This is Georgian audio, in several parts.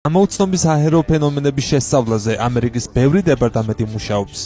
ამოუცნობის საჰაერო ფენომენების შესწავლაზე ამერიკის ბევრი დეპარტამენტი მუშაობს.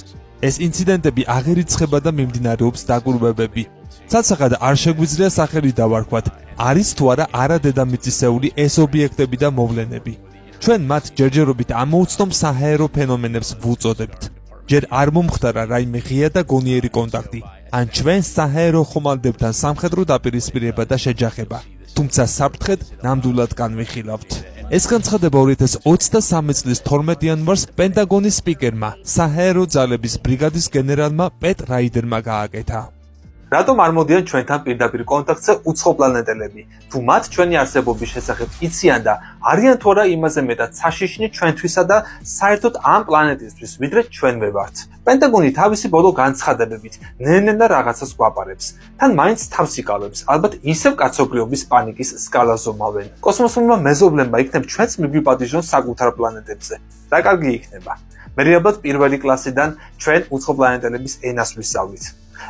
ეს ინციდენტები აღარ იწყება და მიმდინარეობს დაკვირვებები. ცალსახად არ შეგვიძლია სახელი დავარქვათ, არის თუ არა არადედამიწისეული ეს ობიექტები და მოვლენები. ჩვენ მათ ჯერჯერობით ამოუცნობ საჰაერო ფენომენებს ვუწოდებთ. ჯერ არ მომხდარა რაიმე ღია და გონიერი კონტაქტი, ან ჩვენ საჰაერო ხომალდებთან სამხედრო დაპირისპირება და შეჯახება. თუმცა საფრთხედ ნამდვილად განვიხილავთ. ეს განცხადება 2023 წლის 12 იანვარს პენტაგონის სპიკერმა, საჰაერო ძალების ბრიგადის გენერალმა პეტ რაიდერმა გააკეთა. რატომ არ მოდიან ჩვენთან პირდაპირ კონტაქტზე უცხოპლანეტელები? თუ მათ ჩვენი არსებობის შესახებ იციან და არიან თუ არა იმაზე მეტად საშიშნი ჩვენთვისა და საერთოდ ამ პლანეტისთვის, ვიდრე ჩვენვე ვართ. პენტაგონი თავისი ბოლო განცხადებებით ნელ-ნელა რაღაცას გვაპარებს. თან მაინც თავს იკავებს, ალბათ ისევ კაცობრიობის პანიკის სკალაზე მოვენ. კოსმოსურმა მეზობლებმა იქნებ ჩვენც მიგვიპატიჟონ საკუთარ პლანეტებზე. რა კარგი იქნება. მე ალბათ პირველი კლასიდან ჩვენ უცხოპლანეტელების ენას ვისწავლით.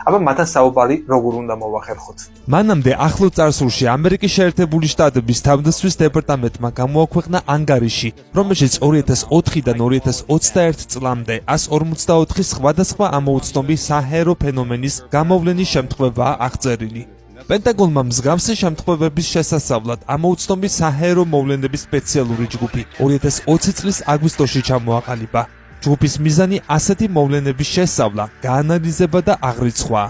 აბა მათთან საუბარი როგორ უნდა მოვახერხოთ. მანამდე ახლო წარსულში ამერიკის შეერთებული შტატების თავდაცვის დეპარტამენტმა გამოაქვეყნა ანგარიში, რომელშიც 2004-დან 2021 წლამდე 144 სხვადასხვა ამოუცნობი საჰაერო ფენომენის გამოვლენის შემთხვევაა აღწერილი. პენტაგონმა მსგავსი შემთხვევების შესასწავლად ამოუცნობი საჰაერო მოვლენების სპეციალური ჯგუფი 2020 წლის აგვისტოში ჩამოაყალიბა. ჯგუფის მიზანი ასეთი მოვლენების შესწავლა, გაანალიზება და აღრიცხვა.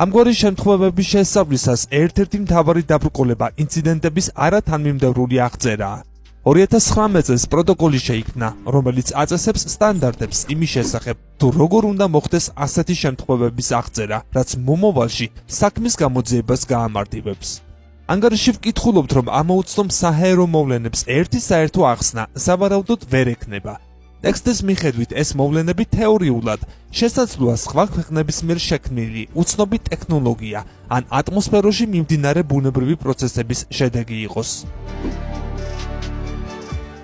ამგვარი შემთხვევების შესწავლისას ერთ-ერთი მთავარი დაბრკოლება ინციდენტების არათანმიმდევრული აღწერაა. 2019 წელს პროტოკოლი შეიქმნა, რომელიც აწესებს სტანდარტებს იმის შესახებ, თუ როგორ უნდა მოხდეს ასეთი შემთხვევების აღწერა, რაც მომავალში საქმის გამოძიებას გაამარტივებს. ანგარიში ვკითხულობთ, რომ ამოუცნობ საჰაერო მოვლენებს ერთი საერთო ახსნა სავარაუდოდ ვერ ექნება. ტექსტის მიხედვით ეს მოვლენები თეორიულად შესაძლოა სხვა ქვეყნების მიერ შექმნილი უცნობი ტექნოლოგია ან ატმოსფეროში მიმდინარე ბუნებრივი პროცესების შედეგი იყოს.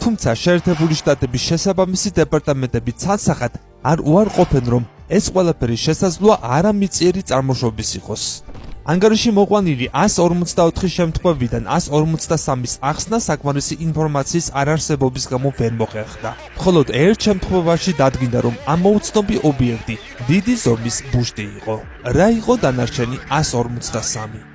თუმცა შეერთებული შტატების შესაბამისი დეპარტამენტები ცალსახად არ უარყოფენ, რომ ეს ყველაფერი შესაძლოა არამიწიერი წარმოშობის იყოს. ანგარიში მოყვანილი 144 შემთხვევიდან 153-ის ახსნა საკმარისი ინფორმაციის არარსებობის გამო ვერ მოხერხდა. მხოლოდ ერთ შემთხვევაში დადგინდა, რომ ამოუცნობი ობიექტი დიდი ზომის ბუშტი იყო. რა იყო დანარჩენი 153?